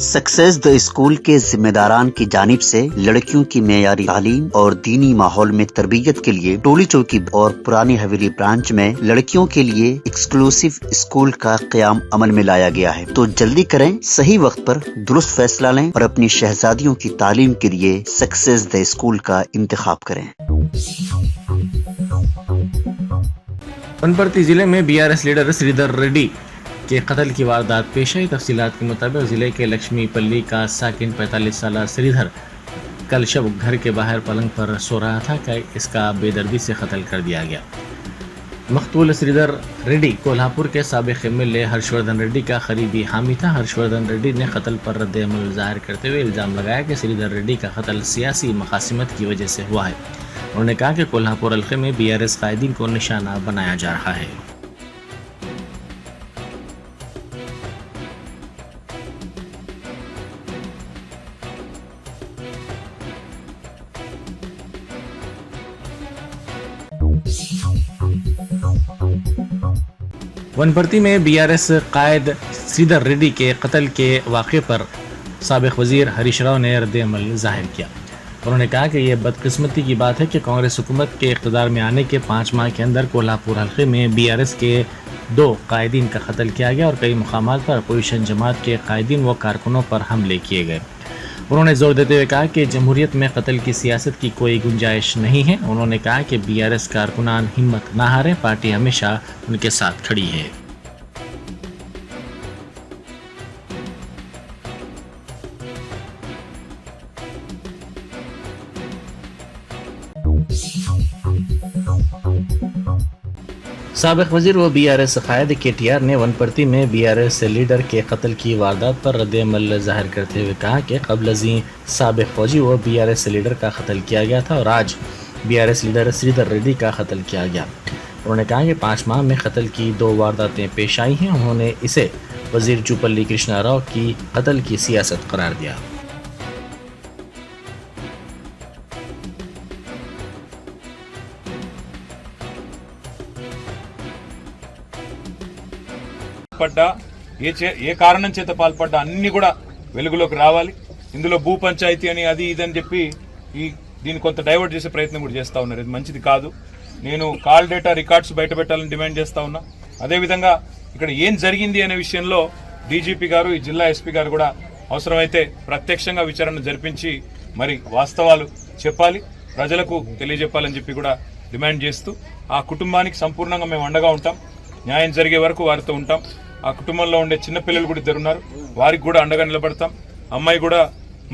Success the school के जिम्मेदारान की जानिब से लड़कियों की मेयारी तालीम और दीनी माहौल में तरबियत के लिए टोली चौकी और पुरानी हवेली ब्रांच में लड़कियों के लिए एक्सक्लूसिव स्कूल का क़याम अमल में लाया गया है। तो जल्दी करें, सही वक्त पर दुरुस्त फैसला लें और अपनी शहजादियों की तालीम के लिए सक्सेस द स्कूल का इंतखाब करें। वनपर्ती जिले में बीआरएस लीडर श्रीधर रेड्डी के कत्ल की वारदात पेश आई। तफसीलात के मुताबिक जिले के लक्ष्मीपल्ली का साकिन 45 साल श्रीधर कल शब घर के बाहर पलंग पर सो रहा था कि इसका बेदर्दी से कत्ल कर दिया गया। मकतूल श्रीधर रेड्डी कोल्हापुर के साबिक एमएलए हर्षवर्धन रेड्डी का करीबी हामी था। हर्षवर्धन रेड्डी ने कत्ल पर रद्द-ए-अमल जाहिर करते हुए इल्ज़ाम लगाया कि श्रीधर रेड्डी का कत्ल सियासी मकासिमत की वजह से हुआ है। उन्होंने कहा कि कोल्हापुर हल्के में बीआरएस कायदीन को निशाना बनाया जा रहा है। वनपर्ती में बीआरएस कायद श्रीधर रेड्डी के कत्ल के वाक़े पर साबिक वजीर हरीश राव ने रद्द-ए-अमल जाहिर किया। उन्होंने कहा कि यह बदकिस्मती की बात है कि कांग्रेस हुकूमत के इक़्तिदार में आने के 5 माह के अंदर कोल्हापुर हल्के में बीआरएस के 2 कायदीन का कत्ल किया गया और कई मुकामात पर अपोजिशन जमात के कायदीन व कारकुनों पर हमले किए गए। उन्होंने जोर देते हुए कहा कि जमहूरियत में कत्ल की सियासत की कोई गुंजाइश नहीं है। उन्होंने कहा कि बीआरएस कारकुनान हिम्मत ना हारें, पार्टी हमेशा उनके साथ खड़ी है। साबिक वजीर व बीआरएस कायद केटीआर ने वनपर्ती में बीआरएस लीडर के कत्ल की वारदात पर रद्द-ए-अमल जाहिर करते हुए कहा कि कबल अज़ीं साबिक फौजी व बीआरएस लीडर का कत्ल किया गया था और आज बीआरएस लीडर श्रीधर रेड्डी का कत्ल किया गया। उन्होंने कहा कि 5 माह में कत्ल की 2 वारदातें पेश आई हैं। उन्होंने इसे वजीर जूपल्ली कृष्णा राव की कत्ल की सियासत करार दिया। పడ్డా ఏ కారణం చేత పాల్పడ్డా అన్ని కూడా వెలుగులోకి రావాలి। ఇందులో భూ పంచాయతీ అని అది ఇదని చెప్పి దీన్ని కొంత డైవర్ట్ చేసే ప్రయత్నం కూడా చేస్తా ఉన్నారు। ఇది మంచిది కాదు। నేను కాల్ డేటా రికార్డ్స్ బయట పెట్టాలని డిమాండ్ చేస్తా ఉన్నా। అదేవిధంగా ఇక్కడ ఏం జరిగింది అనే విషయంలో డీజీపీ గారు, ఈ జిల్లా ఎస్పీ గారు కూడా అవసరమైతే ప్రత్యక్షంగా విచారణ జరిపించి మరి వాస్తవాలు చెప్పాలి, ప్రజలకు తెలియజెప్పాలని చెప్పి కూడా డిమాండ్ చేస్తూ ఆ కుటుంబానికి సంపూర్ణంగా మేము అండగా ఉంటాం। న్యాయం జరిగే వరకు వారితో ఉంటాం। ఆ కుటుంబంలో ఉండే చిన్న పిల్లలు కూడా ఇద్దరు ఉన్నారు, వారికి కూడా అండగా నిలబడతాం। అమ్మాయి కూడా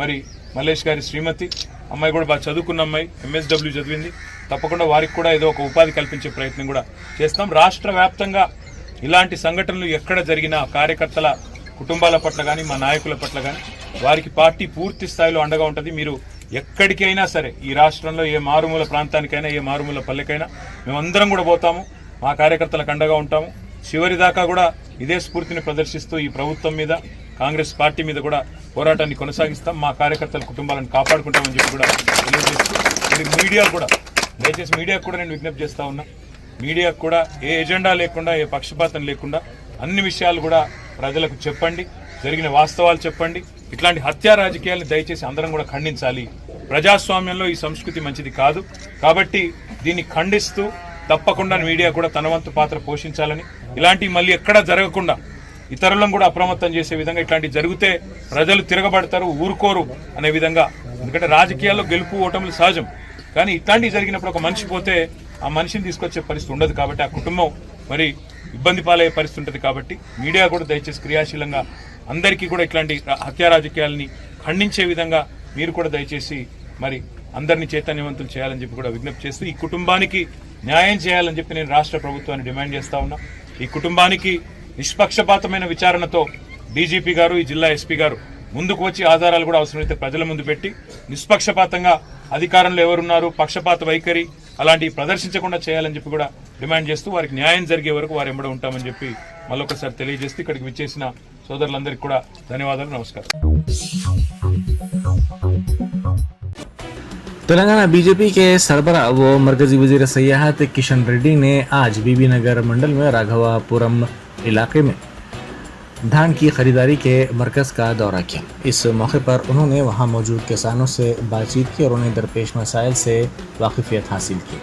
మరి మల్లేష్ గారి శ్రీమతి అమ్మాయి కూడా బాగా చదువుకున్న అమ్మాయి, ఎంఎస్డబ్ల్యూ చదివింది। తప్పకుండా వారికి కూడా ఏదో ఒక ఉపాధి కల్పించే ప్రయత్నం కూడా చేస్తాం। రాష్ట్ర వ్యాప్తంగా ఇలాంటి సంఘటనలు ఎక్కడ జరిగినా కార్యకర్తల కుటుంబాల పట్ల కానీ మా నాయకుల పట్ల కానీ వారికి పార్టీ పూర్తి స్థాయిలో అండగా ఉంటుంది। మీరు ఎక్కడికైనా సరే ఈ రాష్ట్రంలో ఏ మారుమూల ప్రాంతానికైనా ఏ మారుమూల పల్లెకైనా మేమందరం కూడా పోతాము, మా కార్యకర్తలకు అండగా ఉంటాము। చివరి దాకా కూడా ఇదే స్ఫూర్తిని ప్రదర్శిస్తూ ఈ ప్రభుత్వం మీద, కాంగ్రెస్ పార్టీ మీద కూడా పోరాటాన్ని కొనసాగిస్తాం। మా కార్యకర్తల కుటుంబాలను కాపాడుకుంటామని చెప్పి కూడా తెలియజేస్తూ మీడియా కూడా దయచేసి మీడియాకు కూడా నేను విజ్ఞప్తి చేస్తా ఉన్నా। మీడియాకు కూడా ఏ ఎజెండా లేకుండా, ఏ పక్షపాతం లేకుండా అన్ని విషయాలు కూడా ప్రజలకు చెప్పండి, జరిగిన వాస్తవాలు చెప్పండి। ఇట్లాంటి హత్యా రాజకీయాలను దయచేసి అందరం కూడా ఖండించాలి। ప్రజాస్వామ్యంలో ఈ సంస్కృతి మంచిది కాదు కాబట్టి దీన్ని ఖండిస్తూ తప్పకుండా మీడియా కూడా తన వంతు పాత్ర పోషించాలని, ఇలాంటివి మళ్ళీ ఎక్కడా జరగకుండా ఇతరులను కూడా అప్రమత్తం చేసే విధంగా, ఇట్లాంటివి జరిగితే ప్రజలు తిరగబడతారు, ఊరుకోరు అనే విధంగా। ఎందుకంటే రాజకీయాల్లో గెలుపు ఓటములు సహజం, కానీ ఇట్లాంటివి జరిగినప్పుడు ఒక మనిషి పోతే ఆ మనిషిని తీసుకొచ్చే పరిస్థితి ఉండదు కాబట్టి ఆ కుటుంబం మరి ఇబ్బంది పాలయ్యే పరిస్థితి ఉంటుంది కాబట్టి మీడియా కూడా దయచేసి క్రియాశీలంగా అందరికీ కూడా ఇట్లాంటి హత్యా రాజకీయాలని ఖండించే విధంగా మీరు కూడా దయచేసి మరి అందరినీ చైతన్యవంతులు చేయాలని చెప్పి కూడా విజ్ఞప్తి చేస్తూ ఈ కుటుంబానికి న్యాయం చేయాలని చెప్పి నేను రాష్ట్ర ప్రభుత్వాన్ని డిమాండ్ చేస్తా ఉన్నా। ఈ కుటుంబానికి నిష్పక్షపాతమైన విచారణతో డీజీపీ గారు, ఈ జిల్లా ఎస్పీ గారు ముందుకు వచ్చి ఆధారాలు కూడా అవసరమైతే ప్రజల ముందు పెట్టి నిష్పక్షపాతంగా అధికారంలో ఎవరున్నారు, పక్షపాత వైఖరి అలాంటివి ప్రదర్శించకుండా చేయాలని చెప్పి కూడా డిమాండ్ చేస్తూ వారికి న్యాయం జరిగే వరకు వారు ఎంబడి ఉంటామని చెప్పి మళ్ళొకసారి తెలియజేస్తూ ఇక్కడికి విచ్చేసిన సోదరులందరికీ కూడా ధన్యవాదాలు, నమస్కారం। तेलंगाना बीजेपी के सरबरा व मरकजी वजीर सयाहत किशन रेड्डी ने आज बीबी नगर मंडल में राघवापुरम इलाके में धान की खरीदारी के मरकज़ का दौरा किया। इस मौके पर उन्होंने वहां मौजूद किसानों से बातचीत की और उन्हें दरपेश मसाइल से वाकिफियत हासिल की।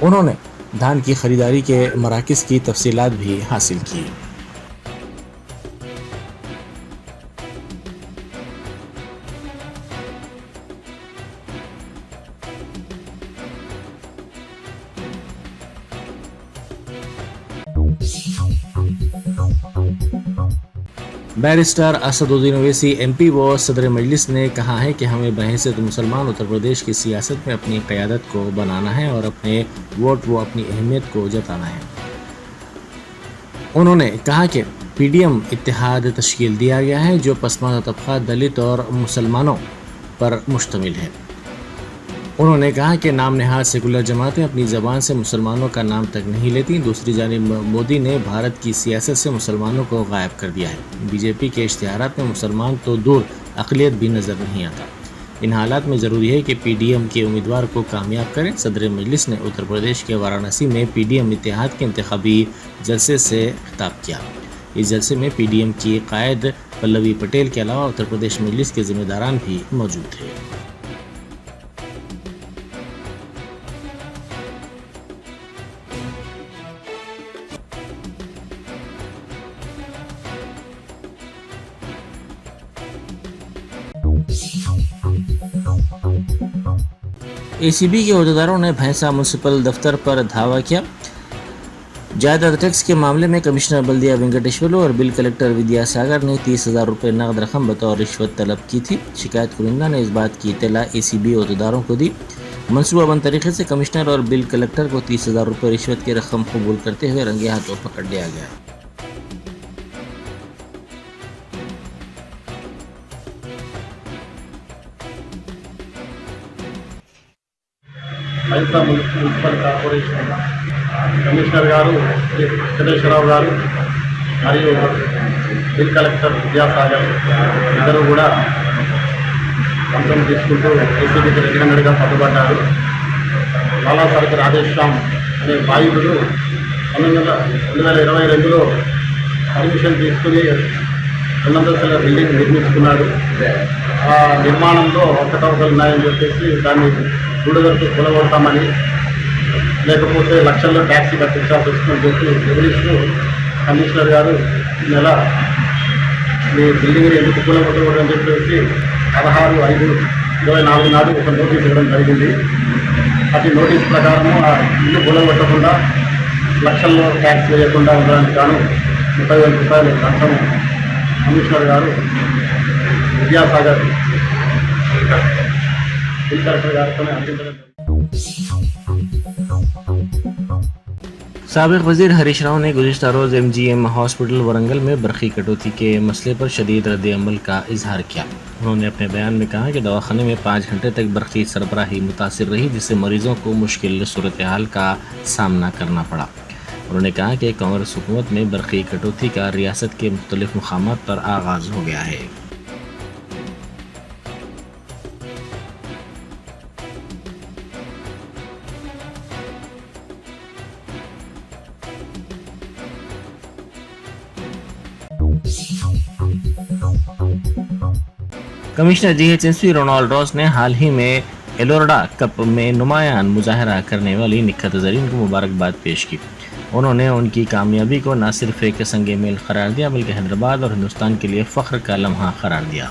उन्होंने धान की खरीदारी के मराकज़ की तफसीलात भी हासिल की। बैरिस्टर असदुद्दीन ओवैसी MP व सदर मजलिस ने कहा है कि हमें बहैसियत मुसलमान उत्तर प्रदेश की सियासत में अपनी क़यादत को बनाना है और अपने वोट व अपनी अहमियत को जताना है। उन्होंने कहा कि PDM इत्तेहाद तश्कील दिया गया है जो पसमानदा तबका, दलित और मुसलमानों पर मुश्तमिल है। उन्होंने कहा कि नाम नहाद सेकुलर जमातें अपनी ज़बान से मुसलमानों का नाम तक नहीं लेती। दूसरी जानिब मोदी ने भारत की सियासत से मुसलमानों को गायब कर दिया है। BJP के इश्तिहारात में मुसलमान तो दूर अक़लियत भी नज़र नहीं आता। इन हालात में ज़रूरी है कि PDM के उम्मीदवार को कामयाब करें। सदर मजलिस ने उत्तर प्रदेश के वाराणसी में PDM इत्तेहाद के इंतखाबी जलसे से खिताब किया। इस जलसे में PDM की कायद पल्लवी पटेल के अलावा उत्तर प्रदेश मजलिस के ज़िम्मेदारान भी मौजूद थे। ACB के अहदेदारों ने भैंसा म्यूनसिपल दफ्तर पर धावा किया। जायदाद टैक्स के मामले में कमिश्नर बल्दिया वेंकटेश्वरलू और बिल कलेक्टर विद्यासागर ने 30,000 रुपये नकद रकम बतौर रिश्वत तलब की थी। शिकायत कुरिंदा ने इस बात की इत्तला ACB अहदेदारों को दी। मनसूबाबंद तरीके से कमिश्नर और बिल कलेक्टर को 30,000 रुपये रिश्वत की रकम कबूल करते हुए रंगे हाथों पकड़ लिया गया। భైంసా మున్సిపల్ కార్పొరేషన్ కమిషనర్ గారు వెంకటేశ్వరరావు గారు మరియు బిల్ కలెక్టర్ విద్యాసాగర్ ఇద్దరు కూడా లంచం తీసుకుంటూ ACBకి రెగ్యులర్గా పట్టుబడ్డారు. లాలా సర్కర్ రాజేష్ శ్యామ్ అనే బాధితుడు 2022లో పర్మిషన్ తీసుకుని 2 అంతస్తుల బిల్డింగ్ నిర్మించుకున్నాడు. ఆ నిర్మాణంలో అవకతవకలు ఉన్నాయని చెప్పేసి దాన్ని గూడదరకు కూలగొడతామని, లేకపోతే లక్షల్లో ట్యాక్సీ కట్టించాల్సి వస్తుందని చెప్పి బెదిరిస్తూ కమిషనర్ గారు ఈ నెల మీ బిల్డింగ్ని ఎందుకు కూలగొట్టకూడదని చెప్పేసి 16/5/24 నాడు ఒక నోటీస్ ఇవ్వడం జరిగింది. అతి నోటీస్ ప్రకారము ఆ ఇల్లు కూలగొట్టకుండా లక్షల్లో ట్యాక్స్ వేయకుండా ఉండడానికి గాను 30,000 రూపాయలు లంచం కమిషనర్ గారు విద్యాసాగర్ బిల్ కలెక్టర్ గారితో అందించడం. साबिक़ वज़ीर हरीश राव ने गुज़िश्ता रोज़ MGM हॉस्पिटल वरंगल में बरक़ी कटौती के मसले पर शदीद रद्द-ए-अमल का इजहार किया। उन्होंने अपने बयान में कहा कि दवाखाने में 5 घंटे तक बरक़ी सरबराही मुतासिर रही, जिससे मरीज़ों को मुश्किल सूरत हाल का सामना करना पड़ा। उन्होंने कहा कि कांग्रेस हुकूमत में बरक़ी कटौती का रियासत के मुख्तलिफ मकामात पर आगाज़ हो गया है। कमिश्नर GHSP रोनाल्ड रॉस ने हाल ही में एलोरा कप में नुमायान मुजाहरा करने वाली निखत ज़रीन को मुबारकबाद पेश की। उन्होंने उनकी कामयाबी को न सिर्फ एक संगे मेल करार दिया बल्कि हैदराबाद और हिंदुस्तान के लिए फ़ख्र का लम्हा करार दिया।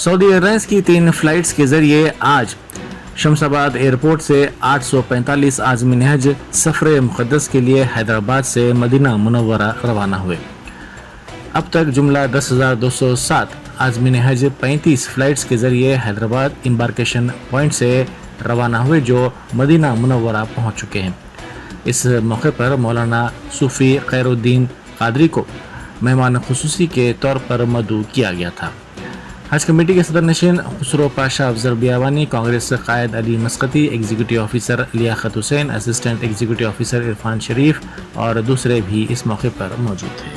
सऊदी एयरलाइंस की 3 फ्लाइट्स के जरिए आज शमशाबाद एयरपोर्ट से 845 आज़मीन हज सफ़र मुक़द्दस के लिए हैदराबाद से मदीना मुनव्वरा रवाना हुए। अब तक जुमला 10,207 आज़मीन हज 35 फ़्लाइट्स के ज़रिए हैदराबाद एम्बार्केशन पॉइंट से रवाना हुए जो मदीना मुनव्वरा पहुँच चुके हैं। इस मौके पर मौलाना सूफ़ी खैरुद्दीन कादरी को मेहमान खुसूसी के तौर पर मदऊ किया गया था। हज कमेटी के सदर नशीन खुसरो पाशा अफजल बियावानी, कांग्रेस कायद Ali Maskati, executive officer Liyaqat Hussain, assistant executive officer Irfan Sharif और दूसरे भी इस मौके पर मौजूद थे।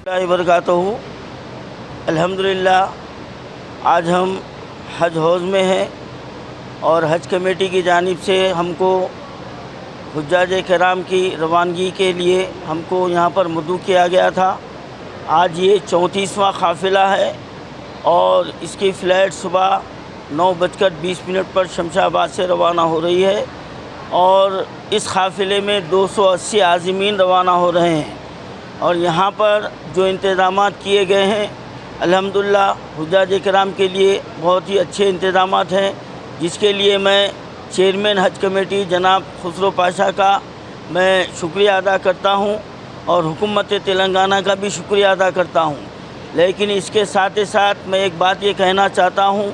वबरकातुहू। अल्हम्दुलिल्लाह आज हम हज हौज़ में हैं और हज कमेटी की जानिब से हमको हुज्जाज किराम की रवानगी के लिए हमको यहाँ पर मदऊ किया गया था। आज ये 34वां काफ़िला है और इसकी फ़्लाइट सुबह 9:20 पर शमशाबाद से रवाना हो रही है और इस काफ़िले में 280 आज़मीन रवाना हो रहे हैं। और यहाँ पर जो इंतज़ामात किए गए हैं अल्हम्दुलिल्लाह हुज्जाज किराम के लिए बहुत ही अच्छे इंतज़ामात हैं, जिसके लिए मैं चेयरमैन हज कमेटी जनाब खुसरो पाशा का मैं शुक्रिया अदा करता हूँ और हुकूमत तेलंगाना का भी शुक्रिया अदा करता हूँ। लेकिन इसके साथ ही साथ मैं एक बात ये कहना चाहता हूँ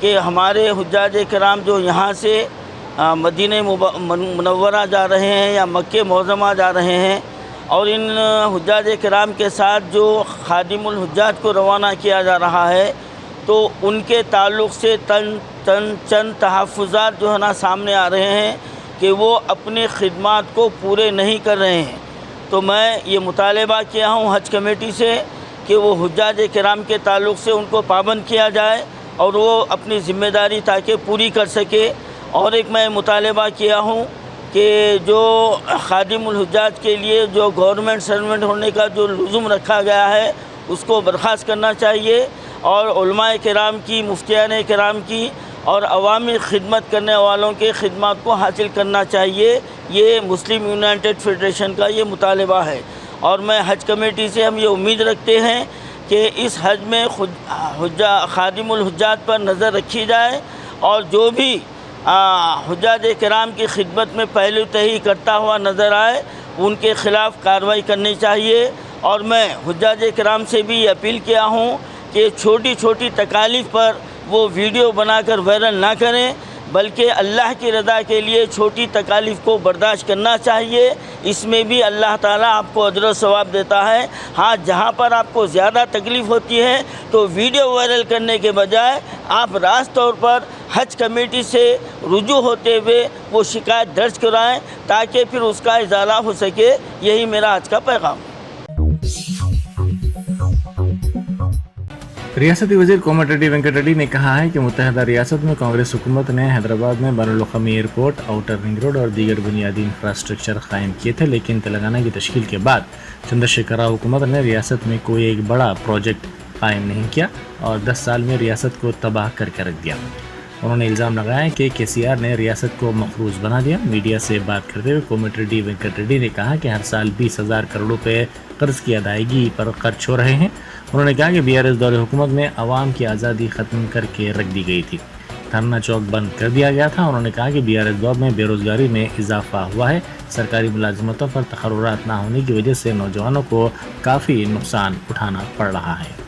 कि हमारे हुज्जाज किराम जो यहाँ से मदीने मुनव्वरा जा रहे हैं या मक्के मुअज़्ज़मा जा रहे हैं और इन हुज्जाज किराम के साथ जो खादिमुल हुज्जाज को रवाना किया जा रहा है तो उनके ताल्लुक़ से चंद तहफ़्फ़ुज़ात जो है ना सामने आ रहे हैं कि वो अपनी खिदमात को पूरे नहीं कर रहे हैं। तो मैं ये मुतालबा किया हूँ हज कमेटी से कि वो हुज्जाज किराम के ताल्लुक़ से उनको पाबंद किया जाए और वो अपनी ज़िम्मेदारी ताकि पूरी कर सके। और एक मैं मुतालबा किया हूँ कि जो खादिमुल हुज्जाज के लिए जो गवर्नमेंट सर्वेंट होने का जो लुज़ुम रखा गया है उसको बर्खास्त करना चाहिए और उलमाए किराम की, मुफ्तियान किराम की और अवामी खिदमत करने वालों के खिदमत को हासिल करना चाहिए। ये मुस्लिम यूनाइटेड फेडरेशन का ये मुतालबा है और मैं हज कमेटी से हम ये उम्मीद रखते हैं कि इस हज में खादिमुल हुज्जाज पर नज़र रखी जाए और जो भी हुज्जाज किराम की खिदमत में पहलू तही करता हुआ नज़र आए उनके ख़िलाफ़ कार्रवाई करनी चाहिए। और मैं हुज्जाज किराम से भी अपील किया हूँ कि छोटी छोटी तकालीफ़ पर वो वीडियो बनाकर वायरल ना करें, बल्कि अल्लाह की रज़ा के लिए छोटी तकालीफ़ को बर्दाश्त करना चाहिए। इसमें भी अल्लाह ताला आपको अजर व सवाब देता है। हाँ, जहाँ पर आपको ज़्यादा तकलीफ़ होती है तो वीडियो वायरल करने के बजाय आप रास्त तौर पर हज कमेटी से रुजू होते हुए वो शिकायत दर्ज कराएँ ताकि फिर उसका इज़ाला हो सके। यही मेरा आज का पैगाम। रियासती वज़ीर कोमटिरेड्डी वेंकट रेड्डी ने कहा है कि मुत्तहदा रियासत में कांग्रेस हुकूमत ने हैदराबाद में बैनुल-अक़वामी एयरपोर्ट, आउटर रिंग रोड और दीगर बुनियादी इंफ्रास्ट्रक्चर कायम किए थे, लेकिन तेलंगाना की तश्कील के बाद चंद्रशेखर राव हुकूमत ने रियासत में कोई एक बड़ा प्रोजेक्ट कायम नहीं किया और 10 साल में रियासत को तबाह करके रख दिया। उन्होंने इल्ज़ाम लगाया कि KCR ने रियासत को मखरूज बना दिया। मीडिया से बात करते हुए कोमटिरेड्डी वेंकट रेड्डी ने कहा कि हर साल 20,000 करोड़ रुपये कर्ज की अदायगी पर खर्च हो रहे हैं। उन्होंने कहा कि BRS दौरे हुकूमत में अवाम की आज़ादी ख़त्म करके रख दी गई थी, धरना चौक बंद कर दिया गया था। उन्होंने कहा कि BRS दौर में बेरोज़गारी में इजाफा हुआ है। सरकारी मुलाजमतों पर तक़र्रुरात ना होने की वजह से नौजवानों को काफ़ी नुकसान उठाना पड़ रहा है।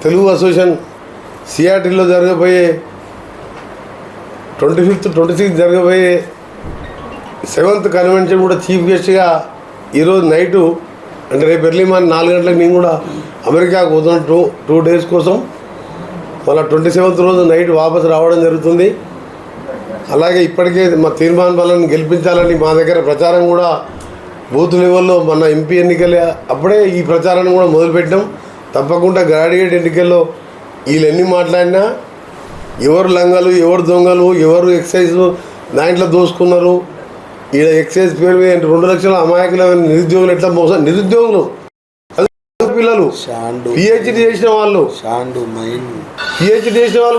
తెలుగు అసోసియేషన్ సిఆర్టీలో జరగబోయే 25th 26th జరగబోయే 7th కన్వెన్షన్ కూడా చీఫ్ గెస్ట్గా ఈరోజు నైటు అంటే రేపు ఎర్లీ మార్నింగ్ 4 గంటలకు నేను కూడా అమెరికాకు పోతున్నాను 2 days కోసం. మళ్ళీ 27th రోజు నైట్ వాపసు రావడం జరుగుతుంది. అలాగే ఇప్పటికే మా తీర్మాన్ బలను గెలిపించాలని మా దగ్గర ప్రచారం కూడా బూత్ లెవెల్లో మన ఎంపీ ఎన్నికలు అప్పుడే ఈ ప్రచారాన్ని కూడా మొదలుపెట్టాం. తప్పకుండా గ్రాడ్యుయేట్ ఎన్నికల్లో వీళ్ళు ఎన్ని మాట్లాడినా ఎవరు లంగలు, ఎవరు దొంగలు, ఎవరు ఎక్సైజ్ దాంట్లో దోసుకున్నారు, ఈడ ఎక్సైజ్ పేరు మీద 2 లక్షల అమాయకుల నిరుద్యోగులు ఎట్లా మోసం, నిరుద్యోగులు పిల్లలు PhD చేసిన వాళ్ళు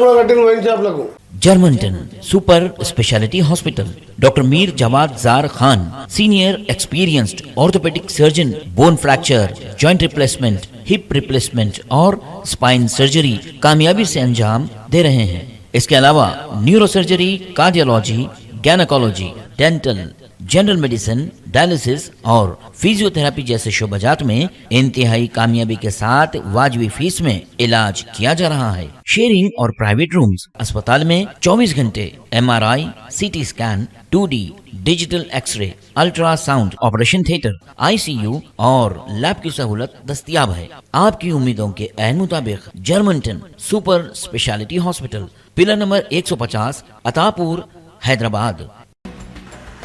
కూడా కట్టిన వైన్ షాప్లకు. जर्मनटन super speciality hospital, doctor Mir Jawad Jar Khan, senior experienced orthopaedic surgeon, bone fracture, joint replacement, hip replacement और स्पाइन सर्जरी कामयाबी से अंजाम दे रहे हैं। इसके अलावा neuro surgery, cardiology, gynaecology, dental, general medicine, dialysis और फिजियोथेरेपी जैसे शोबाजात में इंतहाई कामयाबी के साथ वाजबी फीस में इलाज किया जा रहा है। शेयरिंग और प्राइवेट रूम्स। अस्पताल में 24 घंटे MRI, CT scan, 2D digital x-ray, ultrasound, operation theatre, ICU और लैब की सहूलत दस्तयाब है। आपकी उम्मीदों के ऐन मुताबिक Germanton super speciality hospital, pillar number 150, Attapur, Hyderabad.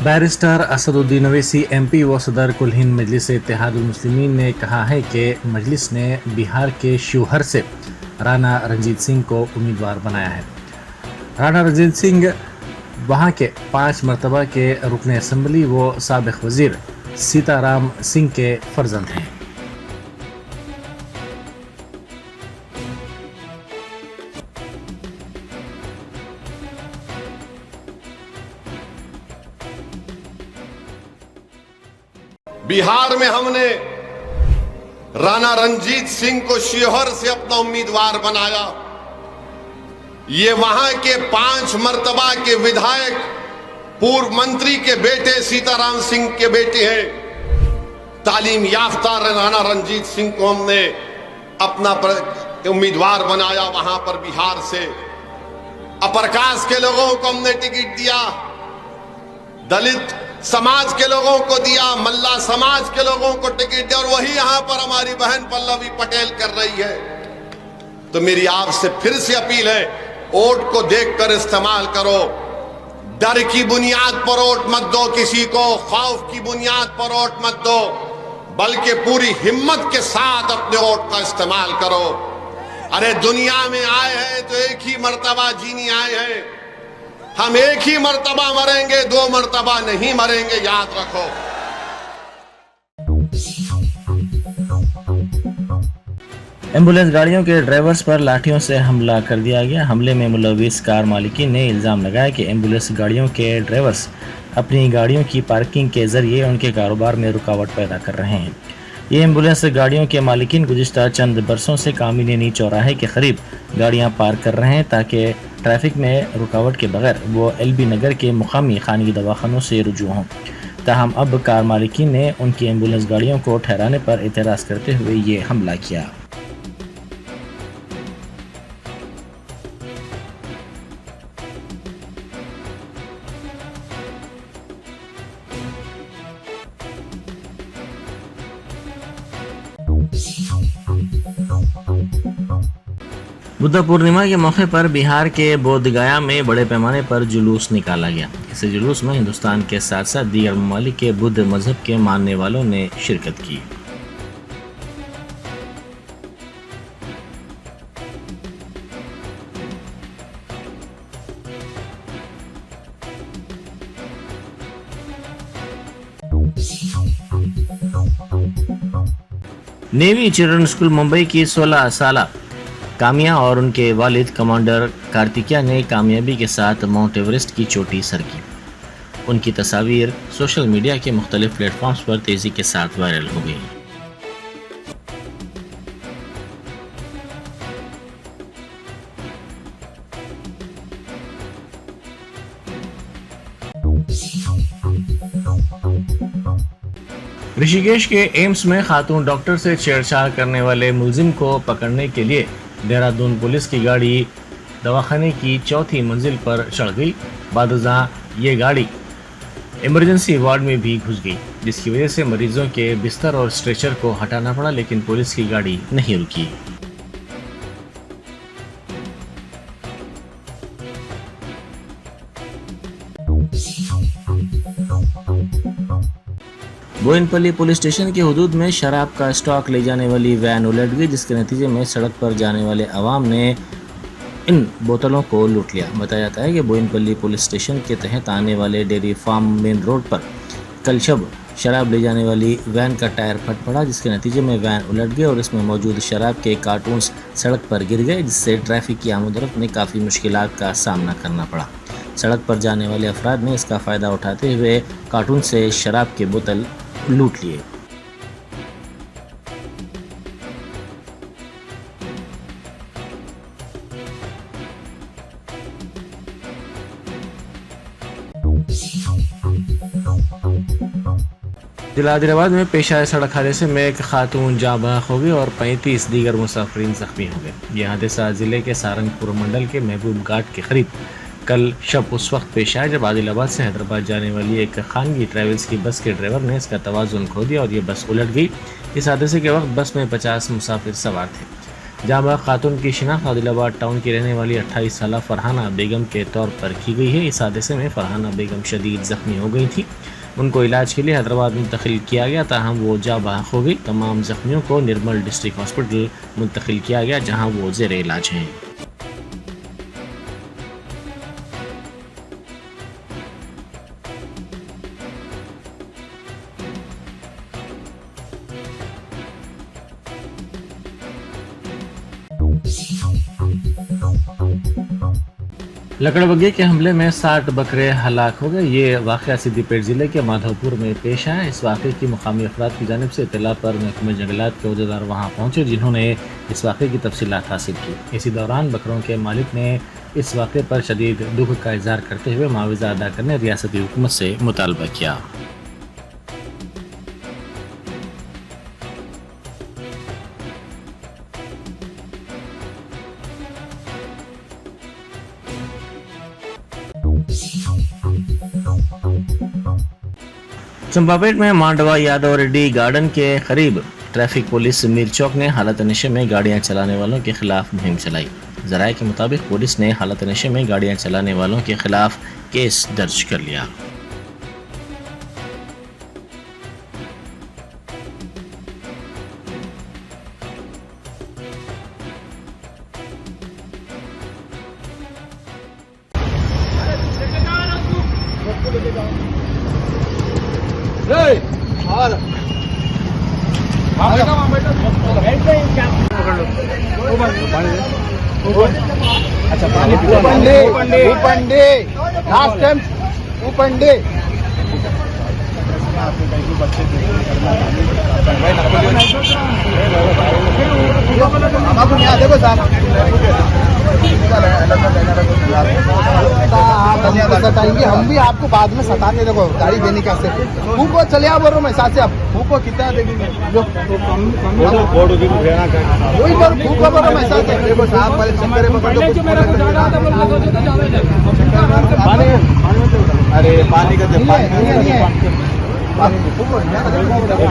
Barrister Asaduddin Owaisi MP व सदर कुल हिंद मजलिस इत्तेहादुल मुस्लिमीन ने कहा है कि मजलिस ने बिहार के शिवहर से राणा रंजीत सिंह को उम्मीदवार बनाया है। राणा रंजीत सिंह वहां के 5 मरतबा के रुकन असम्बली व साबिक वजीर सीताराम सिंह के फर्जंद हैं। बिहार में हमने राणा रंजीत सिंह को शिवहर से अपना उम्मीदवार बनाया। ये वहां के 5 मर्तबा के विधायक पूर्व मंत्री के बेटे सीताराम सिंह के बेटे हैं। तालीम याफ्ता राणा रंजीत सिंह को हमने अपना उम्मीदवार बनाया वहां पर बिहार से। अपर कास्ट के लोगों को हमने टिकट दिया, दलित समाज के लोगों को दिया, मल्ला समाज के लोगों को टिकट दिया और वही यहां पर हमारी बहन पल्लवी पटेल कर रही है। तो मेरी आपसे फिर से अपील है, वोट को देखकर इस्तेमाल करो। डर की बुनियाद पर वोट मत दो किसी को, खौफ की बुनियाद पर वोट मत दो, बल्कि पूरी हिम्मत के साथ अपने वोट का इस्तेमाल करो। अरे दुनिया में आए हैं तो एक ही मर्तबा जीने आए हैं। हम एक ही मर्तबा मरेंगे, 2 मर्तबा नहीं मरेंगे, याद रखो। एम्बुलेंस गाड़ियों के ड्राइवर्स पर लाठियों से हमला कर दिया गया। हमले में मुलविस कार मालिकीन ने इल्ज़ाम लगाया कि एम्बुलेंस गाड़ियों के ड्राइवर्स अपनी गाड़ियों की पार्किंग के जरिए उनके कारोबार में रुकावट पैदा कर रहे हैं। ये एम्बुलेंस गाड़ियों के मालिकीन गुज़िश्ता चंद बरसों से कामिनी चौराहे के करीब गाड़ियां पार्क कर रहे हैं ताकि ट्रैफिक में रुकावट के बगैर वो LB नगर के मुकामी खानगी दवाखानों से रुजू हों। ताहम अब कार मालिकीन ने उनकी एम्बुलेंस गाड़ियों को ठहराने पर एतराज़ करते हुए ये हमला किया। बुद्ध पूर्णिमा के मौके पर बिहार के बोधगया में बड़े पैमाने पर जुलूस निकाला गया। इस जुलूस में हिंदुस्तान के साथ साथ दीगर ममालिक के बुद्ध मजहब के मानने वालों ने शिरकत की। नेवी चिल्ड्रन स्कूल मुंबई की 16 साला कामिया और उनके वालिद कमांडर कार्तिकिया ने कामयाबी के साथ माउंट एवरेस्ट की चोटी सर की। उनकी तस्वीर सोशल मीडिया के मुख्तलिफ प्लेटफॉर्म्स पर तेजी के साथ वायरल हो गई। ऋषिकेश के एम्स में खातून डॉक्टर से छेड़छाड़ करने वाले मुलजिम को पकड़ने के लिए देहरादून पुलिस की गाड़ी दवाखाने की 4थी मंजिल पर चढ़ गई। बादशाह ये गाड़ी इमरजेंसी वार्ड में भी घुस गई, जिसकी वजह से मरीजों के बिस्तर और स्ट्रेचर को हटाना पड़ा, लेकिन पुलिस की गाड़ी नहीं रुकी। बोयनपल्ली पुलिस स्टेशन के हुदूद में शराब का स्टॉक ले जाने वाली वैन उलट गई, जिसके नतीजे में सड़क पर जाने वाले अवाम ने इन बोतलों को लूट लिया। बताया जाता है कि बोयनपल्ली पुलिस स्टेशन के तहत आने वाले डेयरी फार्म मेन रोड पर कल शब शराब ले जाने वाली वैन का टायर फट पड़ा, जिसके नतीजे में वैन उलट गई और इसमें मौजूद शराब के कार्टून्स सड़क पर गिर गए, जिससे ट्रैफिक की आमदोरफ्त में काफ़ी मुश्किलात का सामना करना पड़ा। सड़क पर जाने वाले अफराद ने इसका फ़ायदा उठाते हुए कार्टून से शराब के बोतल लूट लिए। जिला आदिलाबाद में पेश आए सड़क हादसे में एक खातून जाँ बहक हो गई और 35 दीगर मुसाफिरीन जख्मी हो गए। यह हादसा जिले के सारंगपुर मंडल के महबूब घाट के करीब कल शब उस वक्त पेश आया जब आदिलाबाद से हैदराबाद जाने वाली एक खानगी ट्रैवल्स की बस के ड्राइवर ने इसका तवाज़ुन खो दिया और ये बस उलट गई। इस हादसे के वक्त बस में 50 मुसाफिर सवार थे। जाँ बहक खातून की शिनाख्त आदिलाबाद टाउन की रहने वाली 28 साल फरहाना बेगम के तौर पर की गई है। इस हादसे में फरहाना बेगम शदीद जख्मी हो गई थी। उनको इलाज के लिए हैदराबाद मुंतकिल किया गया, ताहम वो जाँ बहक हो गई। तमाम जख्मियों को निर्मल डिस्ट्रिक्ट हॉस्पिटल मुंतकिल किया गया जहाँ वो ज़ेर इलाज हैं। लकड़बग्घे के हमले में 60 बकरे हलाक हो गए। ये वाक़या सिद्दीपेट ज़िले के माधवपुर में पेश आया। इस वाक़े की मुकामी अफराद की जानिब से इत्तला पर महकमे जंगलात के अहदेदार वहाँ पहुँचे, जिन्होंने इस वाक़े की तफसीलात हासिल की। इसी दौरान बकरों के मालिक ने इस वाक़े पर शदीद दुख का इज़हार करते हुए मुआवजा अदा करने रियासती हुकूमत से मुतालबा किया। चंपापेट में मांडवा यादव रेड्डी गार्डन के करीब ट्रैफिक पुलिस मीर चौक ने हालत नशे में गाड़ियां चलाने वालों के खिलाफ मुहिम चलाई। ज़राए के मुताबिक पुलिस ने हालत नशे में गाड़ियां चलाने वालों के खिलाफ केस दर्ज कर लिया। अच्छा पानी ऊपंडे लास्ट टाइम ऊपंडे देखो सताएंगे हम भी आपको बाद में सताते। देखो गाड़ी देने का से फूको चले आ बोल रहा हूँ मैं साथ से आप फूको कितना देंगे वही पर फूको बोल रहा हूँ मैं साथ से। देखो साहब पहले चक्कर अरे पानी का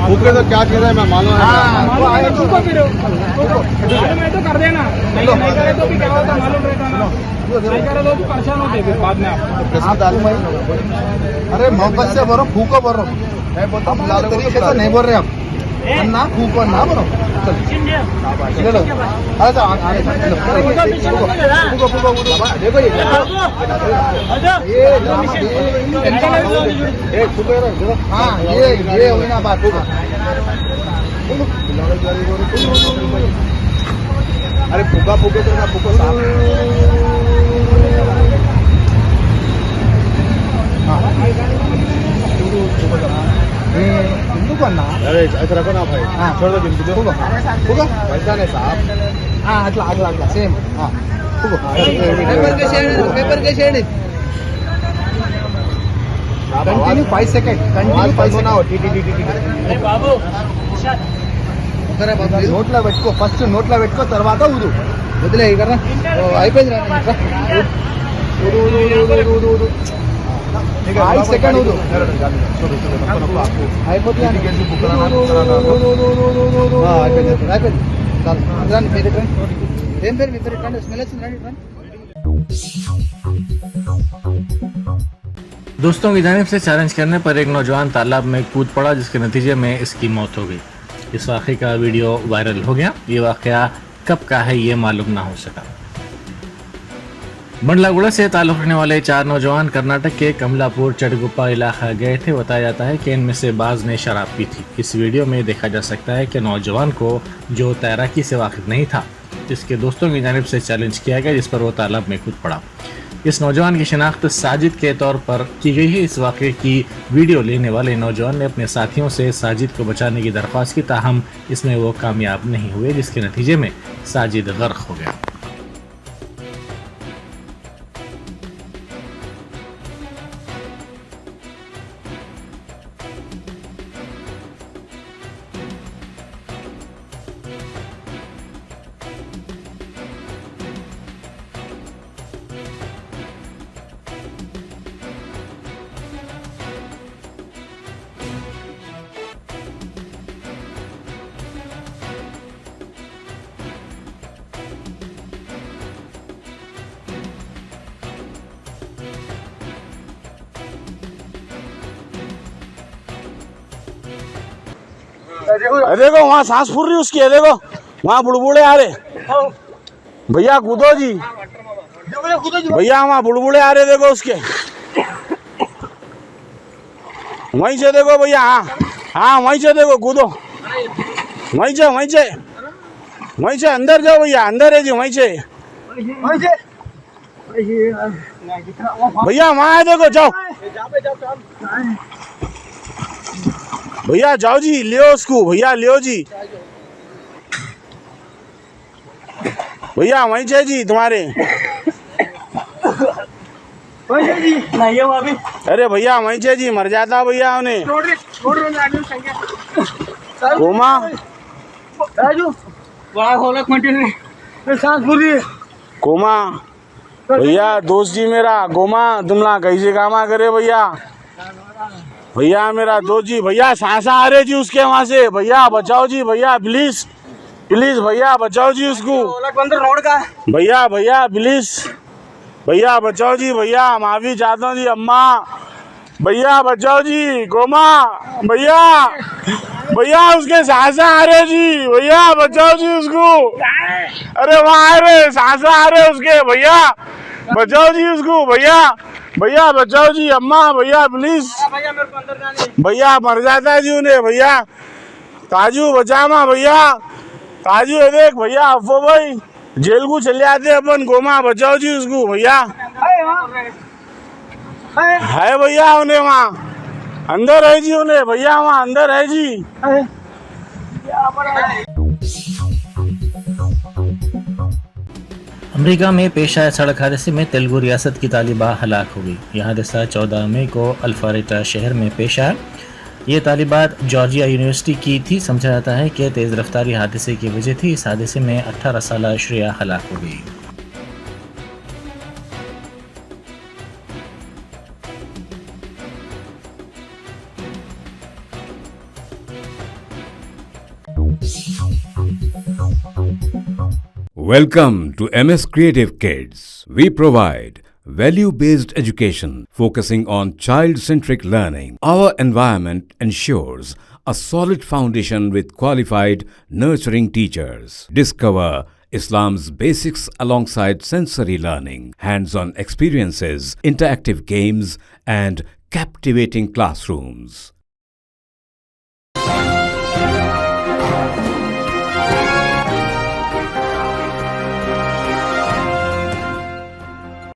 फूके तो क्या चीज है मैं मालूम तो कर देना नहीं करे तो भी क्या होता मालूम रहता ना, नहीं करे तो परेशान होते फिर बाद में आप। अरे मोहब्बत से बोलो फूको बोल रहा हूँ मैं बोलता हूँ तरीके से नहीं बोल रहे आप ना फूको ना बोलो चलो हाँ ये हुई ना बात। अरे फूका फूके तो ना फूको हिंदू को ना अरे ऐसा रखो ना भाई हाँ छोड़ दो हिंदू फूको फूको वैसा नहीं साहब हाँ अट्ला अट्ला अट्ला सेम हाँ फूको पेपर के shade continue 5 second continue 5 second बाबू నోట్లో పెట్టుకో ఫస్ట్ నోట్లో పెట్టుకో తర్వాత ఊదు వదిలే కదా అయిపోయింది 5 సెకండ్ ఊదు అయిపోతుంది ఏం పేరు మీ పేరు స్మెల్ వచ్చింది। दोस्तों की जानिब से चैलेंज करने पर एक नौजवान तालाब में कूद पड़ा, जिसके नतीजे में इसकी मौत हो गई। इस वाक़े का वीडियो वायरल हो गया। ये वाक़या कब का है ये मालूम ना हो सका। मंडलागुड़ा से ताल्लुक़ रखने वाले 4 नौजवान कर्नाटक के कमलापुर चडगुप्पा इलाका गए थे। बताया जाता है कि इनमें से बाज़ ने शराब पी थी। इस वीडियो में देखा जा सकता है कि नौजवान को जो तैराकी से वाकिफ नहीं था, इसके दोस्तों की जानिब से चैलेंज किया गया, जिस पर वो तालाब में कूद पड़ा। इस नौजवान की शिनाख्त साजिद के तौर पर की गई है। इस वाक़े की वीडियो लेने वाले नौजवान ने अपने साथियों से साजिद को बचाने की दरख्वास्त की, ताहम इसमें वो कामयाब नहीं हुए, जिसके नतीजे में साजिद गर्क हो गया। अरे देखो वहाँ सांस फूल रही उसकी है, देखो वहाँ बुड़बुड़े आ रहे। भैया कूदो जी, भैया वहाँ बुड़बुड़े आ रहे देखो उसके, वहीं से देखो भैया। हाँ हाँ वहीं से देखो, कूदो वहीं से, वहीं से, वहीं से अंदर जाओ भैया, अंदर है जी, वहीं से भैया वहाँ है देखो, जाओ भैया, जाओ जी, लियो उसको भैया, लियो जी भैया, वहीं से जी तुम्हारे। अरे भैया वहीं से जी, मर जाता भैया उन्हें। कोमा कोमा भैया, दोस्त जी मेरा कोमा, तुमला कैसे कामा करे भैया, भैया मेरा दोस्त जी, भैया सांसा आ रहे जी उसके वहाँ से, भैया बचाओ जी भैया, प्लीज प्लीज भैया बचाओ जी उसको, भैया भैया प्लीज भैया बचाओ जी भैया, माफी चाहता हूँ जी अम्मा, भैया बचाओ जी कोमा, भैया भैया उसके सांसा आ रहे जी, भैया बचाओ जी उसको, अरे वहाँ आ रहे सांसा आ रहे उसके, भैया बचाओ जी उसको, भैया भैया बचाओ जी अम्मा, भैया प्लीज भैया, मर जाता है जी उन्हें भैया, ताजू बचा माँ भैया, ताजू है देख भैया, अफो भाई जेल को चले आते अपन, गोमा बचाओ जी उसको भैया, है भैया उन्हें वहाँ अंदर है जी, उन्हें भैया वहाँ अंदर है जी। अमेरिका में पेश आए सड़क हादसे में तेलुगु रियासत की तालिबा हलाक हो गई। यह हादसा 14 मई को अल्फारेटा शहर में पेश आया। ये तालिबात जॉर्जिया यूनिवर्सिटी की थी। समझा जाता है कि तेज़ रफ्तारी हादसे की वजह थी। इस हादसे में 18 साला श्रेया हलाक हो गई। Welcome to MS Creative Kids. We provide value-based education focusing on child-centric learning. Our environment ensures a solid foundation with qualified, nurturing teachers. Discover Islam's basics alongside sensory learning, hands-on experiences, interactive games, and captivating classrooms.